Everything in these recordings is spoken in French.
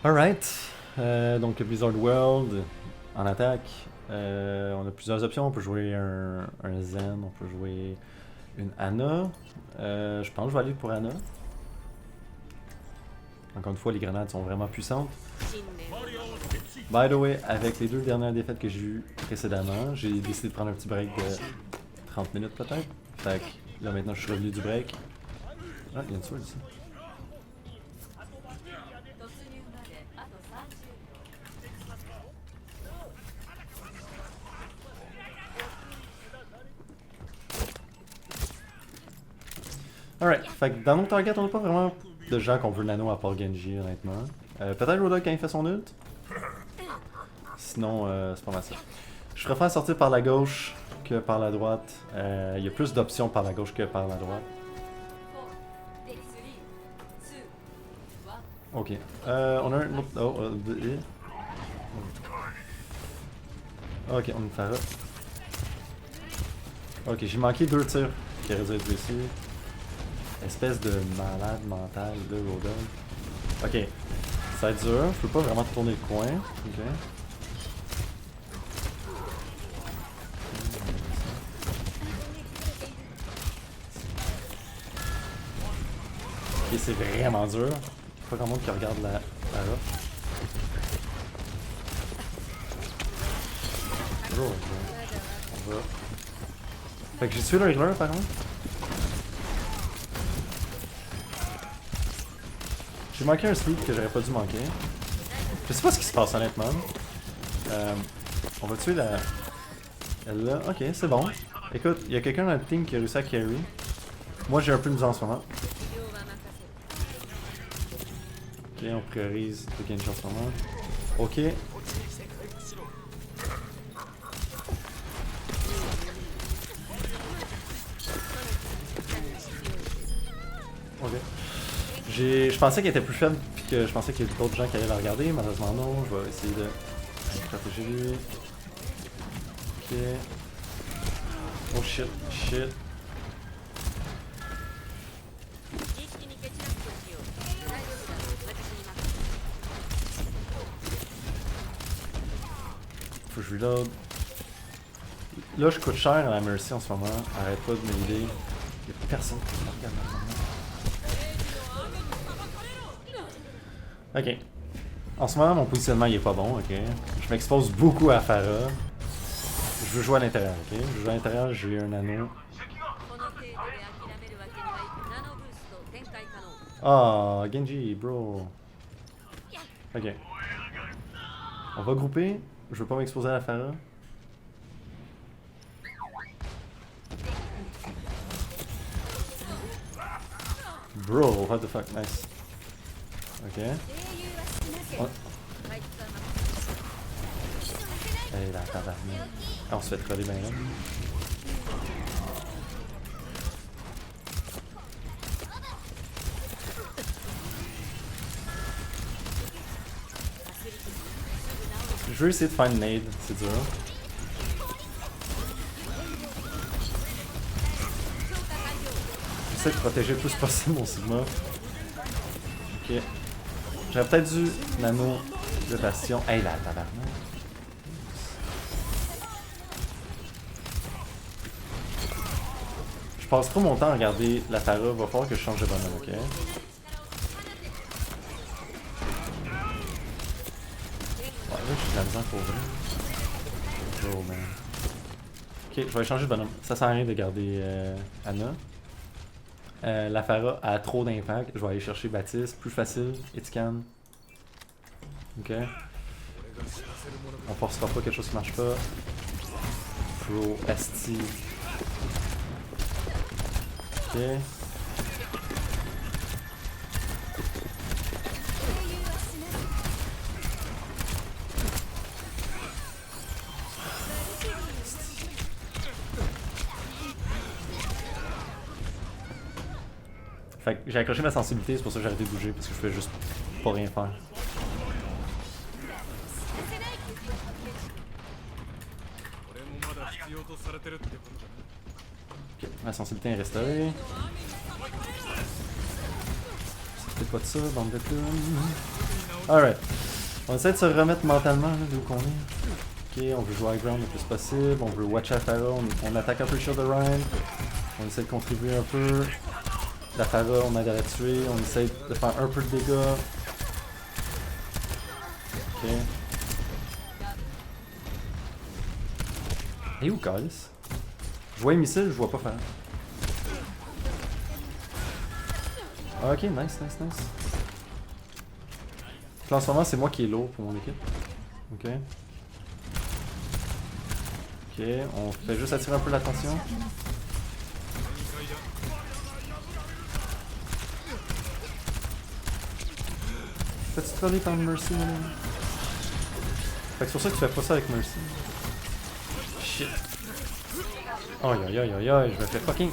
Alright. Donc Blizzard World en attaque. On a plusieurs options. On peut jouer un Zen, on peut jouer une Ana. Je pense que je vais aller pour Ana. Encore une fois, les grenades sont vraiment puissantes. By the way, avec les deux dernières défaites que j'ai eues précédemment, j'ai décidé de prendre un petit break de 30 minutes peut-être. Fait que là maintenant je suis revenu du break. Ah, il y a une sword ici. Alright, fait que dans nos targets, on n'a pas vraiment de gens qu'on veut nano à part Genji, honnêtement. Peut-être Rodok quand il fait son ult. Sinon, c'est pas mal ça. Je préfère sortir par la gauche que par la droite. Il y a plus d'options par la gauche que par la droite. Ok. On a un autre. Ok, on est Pharah. Ok, j'ai manqué deux tirs qui auraient dû être ici. Espèce de malade mental de Rodon. Ok, ça va être dur. Je peux pas vraiment tourner le coin. Ok. Ok, c'est vraiment dur. Pas grand monde qui regarde la roche. Oh, on va. Fait que j'ai tué le healer par contre. J'ai manqué un sleep que j'aurais pas dû manquer. Je sais pas ce qui se passe honnêtement. On va tuer la... Elle là. Ok, c'est bon. Écoute, il y a quelqu'un dans le team qui a réussi à carry. Moi j'ai un peu de misère en ce moment. Ok, on priorise le Genji en ce moment. Ok. Ok. Je pensais qu'elle était plus faible, puis que je pensais qu'il y avait d'autres gens qui allaient la regarder. Malheureusement non, je vais essayer de protéger lui. Ok. Oh shit, shit. Faut que je reload. Là, je coûte cher à la Mercy en ce moment. Arrête pas de m'aider. Y'a personne qui me regarde en ce moment. Ok. En ce moment, mon positionnement il est pas bon, ok. Je m'expose beaucoup à Pharah. Je veux jouer à l'intérieur, ok. Je veux jouer à l'intérieur, j'ai un anneau. Ah, Genji, bro. Ok. On va grouper. Je veux pas m'exposer à la Pharah. Bro, what the fuck, nice. Ok. Oh. Hey, la tabarnak. Ah, on se fait troller bien là. Je veux essayer de faire une nade, c'est dur. J'essaie de protéger le plus possible mon Sigma. Ok. J'aurais peut-être dû nano de bastion. Hey la tabarnak. Je passe trop mon temps à regarder la Pharah, va falloir que je change de bonhomme, ok? Ouais, là j'ai de la misère pour vrai. Oh man. Ok, je vais changer de bonhomme. Ça sert à rien de garder Ana. La Pharah a trop d'impact. Je vais aller chercher Baptiste. Plus facile. Itikan. Ok. On forcera pas quelque chose qui marche pas. Pro Asti. Ok. Fait que j'ai accroché ma sensibilité, c'est pour ça que j'ai arrêté de bouger, parce que je fais juste pas rien faire. Ok, ma sensibilité est restaurée. C'est peut-être pas de ça, bande de clowns. Alright. On essaie de se remettre mentalement là, d'où qu'on est. Ok, on veut jouer high ground le plus possible. On veut watch la Pharah. On attaque un peu Shield de Ryan. On essaie de contribuer un peu. La Pharah, on a à la tuer. On essaie de faire un peu de dégâts. Ok. Et où, Calis? Je vois les missiles, je vois pas faire. Ah, ok, nice. Là, en ce moment, c'est moi qui est lourd pour mon équipe. Ok. Ok, on fait juste attirer un peu l'attention. Fais-tu troller par Mercy, madame? Fait que c'est pour ça que tu fais pas ça avec Mercy. Shit. Aïe, je me fais fucking...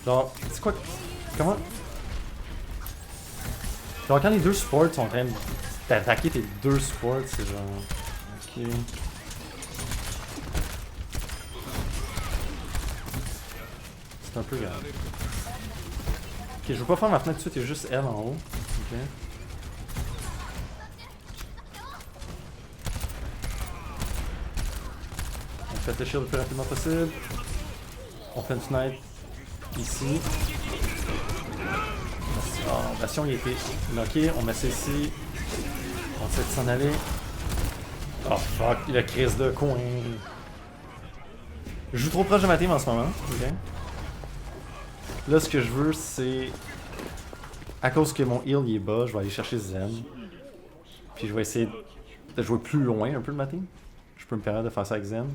Genre, c'est quoi? Comment? Genre, quand les deux supports sont en train d'attaquer tes deux supports, c'est genre... Ok. C'est un peu grave. Ok, je veux pas faire ma fenêtre tout de suite, il y a juste elle en haut. Ok. On fait le shield le plus rapidement possible. On fait une fenêtre ici. Oh, Bastion il était knocké, on met ça ici. On essaie de s'en aller. Oh fuck, il a crise de coin. Je joue trop proche de ma team en ce moment. Ok. Là, ce que je veux, c'est... À cause que mon heal il est bas, je vais aller chercher Zen. Puis je vais essayer de jouer plus loin un peu de ma team. Je peux me permettre de faire ça avec Zen.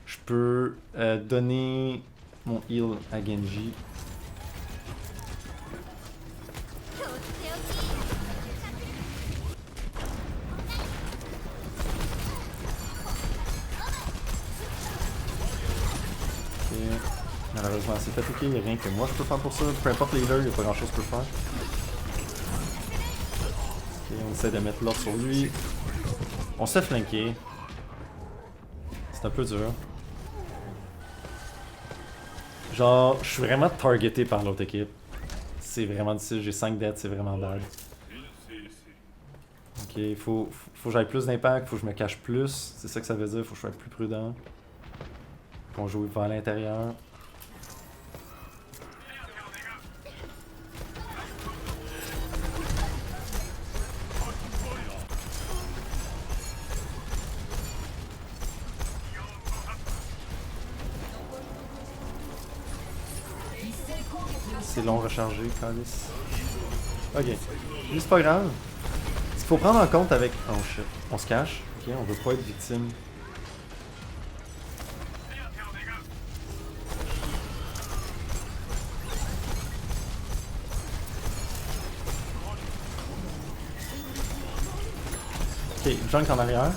Je peux donner mon heal à Genji. Ok. Malheureusement, c'est fait. Ok, il n'y a rien que moi je peux faire pour ça. Peu importe les healers, il n'y a pas grand chose que je peux faire. Ok, on essaie de mettre l'ordre sur lui. On se fait flanquer. C'est un peu dur. Genre, je suis vraiment targeté par l'autre équipe. C'est vraiment difficile, j'ai 5 deaths, c'est vraiment bad. Ok, faut que j'aille plus d'impact, faut que je me cache plus. C'est ça que ça veut dire, faut que je sois plus prudent. Qu'on joue vers l'intérieur. C'est long recharger, Calice. Ok, c'est pas grave. Ce qu'il faut prendre en compte avec... Oh shit, on se cache. Ok, on veut pas être victime. Ok, junk en arrière.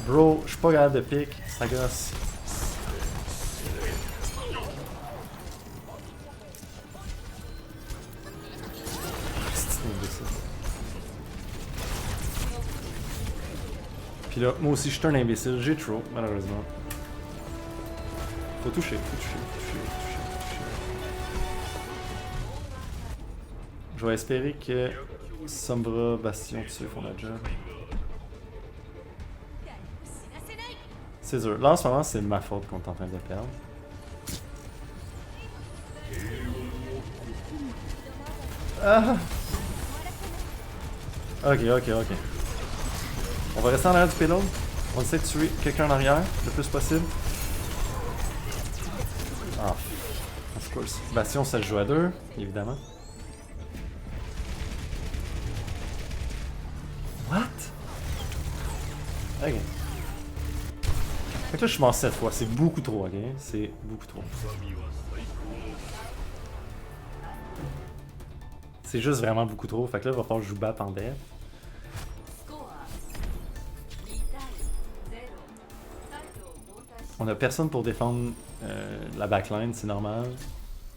Bro, je suis pas capable de pick, ça gosse. Puis là, moi aussi je suis un imbécile, j'ai trop, malheureusement. Faut toucher. Je vais espérer que Sombra, Bastion, dessus font la job. C'est dur. Là en ce moment, c'est ma faute qu'on est en train de perdre. Ah. Ok. On va rester en arrière du payload. On essaie de tuer quelqu'un en arrière le plus possible. Ah, of course. Bastion, ça se joue à deux, évidemment. What? Ok. Fait que là, je suis mort 7 fois. C'est beaucoup trop, ok? C'est beaucoup trop. C'est juste vraiment beaucoup trop. Fait que là, il va falloir que je joue bat en def. On a personne pour défendre la backline, c'est normal.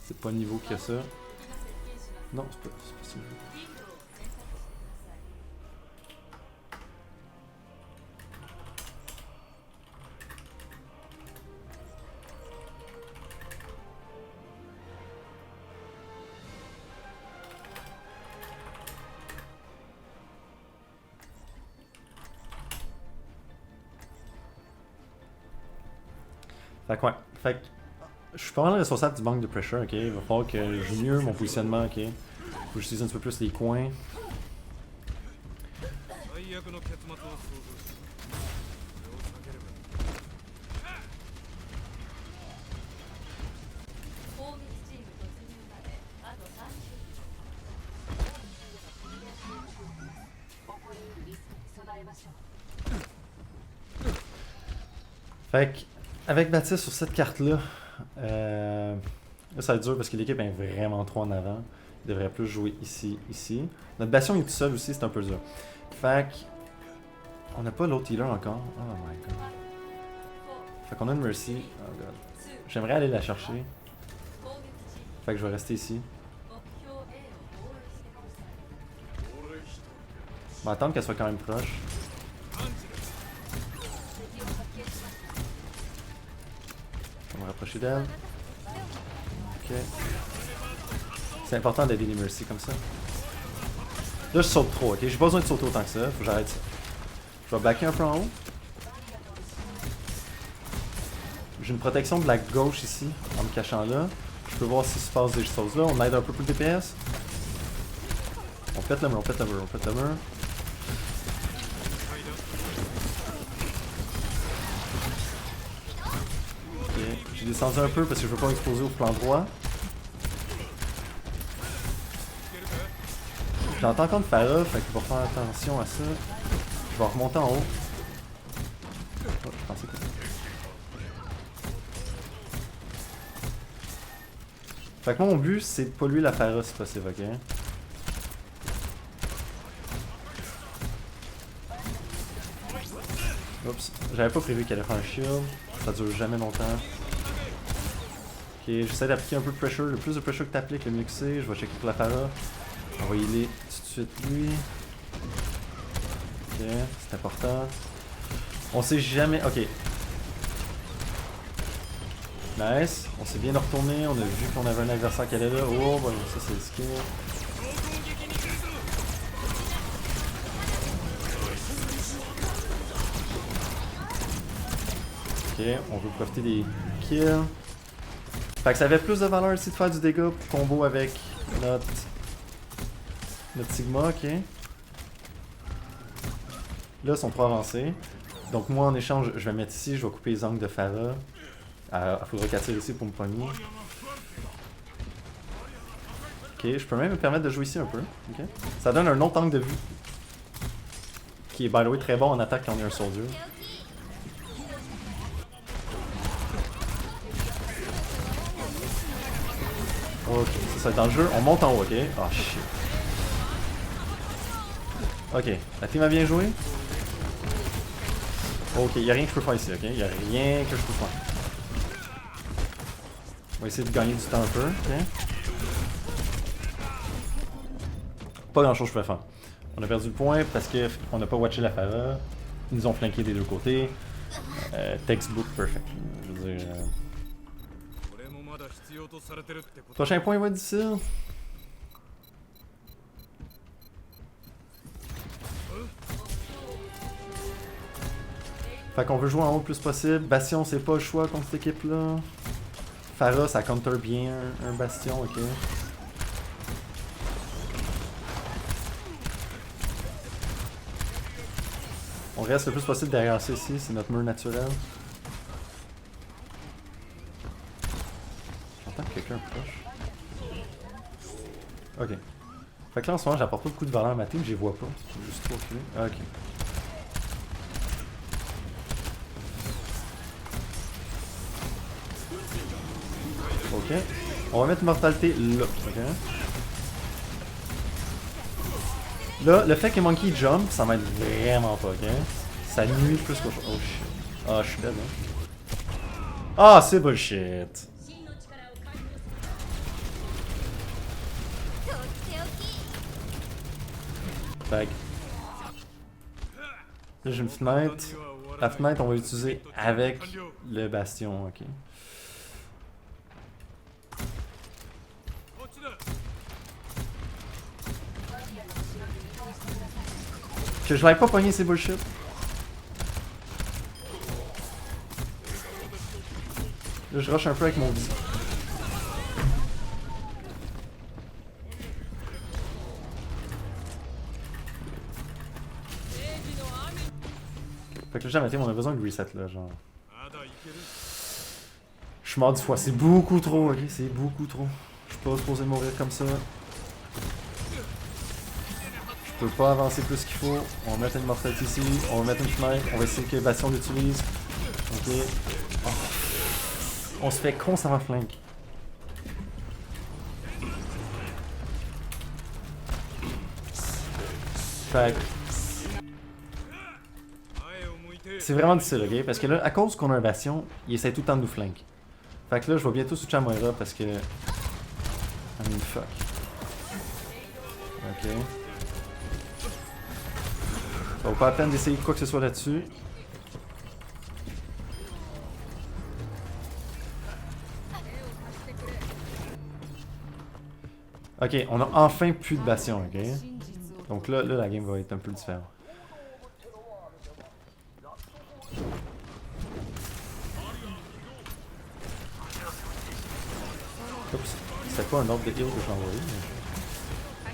C'est pas le niveau qu'il y a ça. Non, c'est pas si. Fait que ouais. Fait que je suis pas mal responsable du manque de pressure, ok? Il va falloir que je joue mieux mon positionnement, ok? Faut que j'utilise un petit peu plus les coins. Fait que, avec Baptiste sur cette carte-là, là ça va être dur parce que l'équipe est vraiment trop en avant. Il devrait plus jouer ici, ici. Notre Bastion est tout seul aussi, c'est un peu dur. Fait que, on n'a pas l'autre healer encore. Oh my god. Fait qu'on a une Mercy. Oh god. J'aimerais aller la chercher. Fait que je vais rester ici. On va attendre qu'elle soit quand même proche. Je vais me rapprocher d'elle. Ok. C'est important d'aider les Mercy comme ça. Là, je saute trop, ok? J'ai pas besoin de sauter autant que ça. Faut que j'arrête ça. Je vais backer un peu en haut. J'ai une protection de la gauche ici, en me cachant là. Je peux voir s'il se passe des choses là. On aide un peu pour le DPS. On pète le mur, on pète le mur, on pète le mur. Ok, j'ai descendu un peu parce que je veux pas exploser au flanc droit. J'entends contre Pharah, fait qu'il va faire attention à ça. Je vais remonter en haut. Oh, je pensais que... Fait que mon but, c'est de polluer la Pharah si possible, ok? Oups, j'avais pas prévu qu'elle allait faire un shield. Ça dure jamais longtemps. Ok, j'essaie d'appliquer un peu de pressure. Le plus de pressure que t'appliques, le mieux que c'est. Je vais checker pour la Pharah. On va healer tout de suite lui. Ok, c'est important. On sait jamais... Ok. Nice. On s'est bien retourné. On a vu qu'on avait un adversaire qui allait là. Oh, bon, ça c'est le skill. Ok, on veut profiter des kills. Fait que ça avait plus de valeur ici de faire du dégât pour combo avec notre Sigma, ok. Là, ils sont trop avancés. Donc moi, en échange, je vais mettre ici, je vais couper les angles de Pharah. Il faudra qu'elle tire ici pour me pogner. Ok, je peux même me permettre de jouer ici un peu. Okay. Ça donne un autre angle de vue. Qui est, by the way, très bon en attaque quand on est un soldier. Ok, ça c'est dans le jeu. On monte en haut, ok? Oh shit. Ok, la team a bien joué. Ok, y'a rien que je peux faire ici, ok? Y'a rien que je peux faire. On va essayer de gagner du temps un peu, ok? Pas grand chose que je peux faire. On a perdu le point parce qu'on n'a pas watché la Pharah. Ils nous ont flanqué des deux côtés. Textbook perfect. Je veux dire. Prochain point va être difficile. Fait qu'on veut jouer en haut le plus possible. Bastion, c'est pas le choix contre cette équipe-là. Pharah, ça counter bien un Bastion, ok. On reste le plus possible derrière ça ici, c'est notre mur naturel. J'entends quelqu'un proche. Ok. Fait que là en ce moment j'apporte pas beaucoup de valeur à ma team, je les vois pas. J'ai juste trop tué. Ah, ok. Ok. On va mettre mortalité là, ok. Là, le fait que Monkey jump, ça m'aide vraiment pas, ok? Ça nuit plus qu'autre chose. Oh shit. Ah, je suis dead, hein. Ah, c'est bullshit. Fait que... Là, j'ai une fenêtre. La fenêtre, on va l'utiliser avec le bastion, ok. Que je l'aille pas pogné, c'est bullshit. Là, je rush un peu avec mon visu. Fait que là, j'ai arrêté, on a besoin de reset là, genre. Je suis mort 10 fois, c'est beaucoup trop, ok? C'est beaucoup trop. Je suis pas supposé mourir comme ça. Je peux pas avancer plus qu'il faut. On va mettre une mortalité ici, on va mettre une fenêtre, on va essayer que Bastion l'utilise. Ok. Oh. On se fait constamment flank. Fait que... C'est vraiment difficile, ok? Parce que là, à cause qu'on a un Bastion, il essaie tout le temps de nous flank. Fait que là, je vais bientôt switcher à Moira parce que... I mean, fuck. Ok. Ça vaut pas la peine d'essayer quoi que ce soit là-dessus. Ok, on a enfin plus de Bastion, ok? Donc là, la game va être un peu différente. Oups, c'était pas un ordre de heal que je l'ai envoyé. Mais...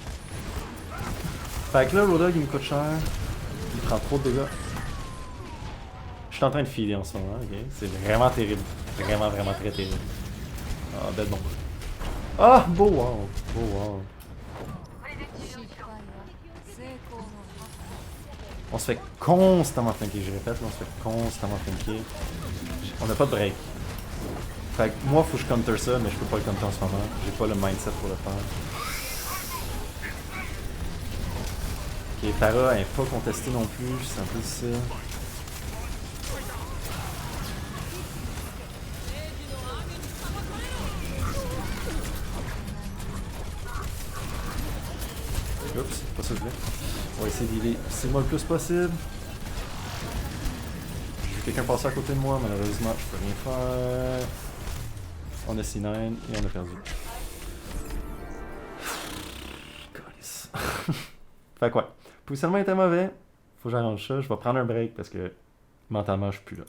Fait que là, Roadhog il me coûte cher. Il prend trop de dégâts. Je suis en train de filer en ce moment, ok? C'est vraiment terrible. Vraiment, vraiment très terrible. Ah, bête bon. Ah, beau wow! Beau wow! On se fait constamment flanker, je répète, là, on se fait constamment flanker. On n'a pas de break. Fait que moi, faut que je counter ça, mais je peux pas le counter en ce moment. J'ai pas le mindset pour le faire. Ok, Pharah elle est pas contestée non plus, c'est un peu difficile. Oups, pas ça que je voulais. On va essayer d'healer 6 mois le plus possible. J'ai vu quelqu'un passer à côté de moi, malheureusement, je peux rien faire. On a C9 et on a perdu. Fait quoi? Le positionnement était mauvais. Faut que j'arrange ça. Je vais prendre un break parce que mentalement, je suis plus là.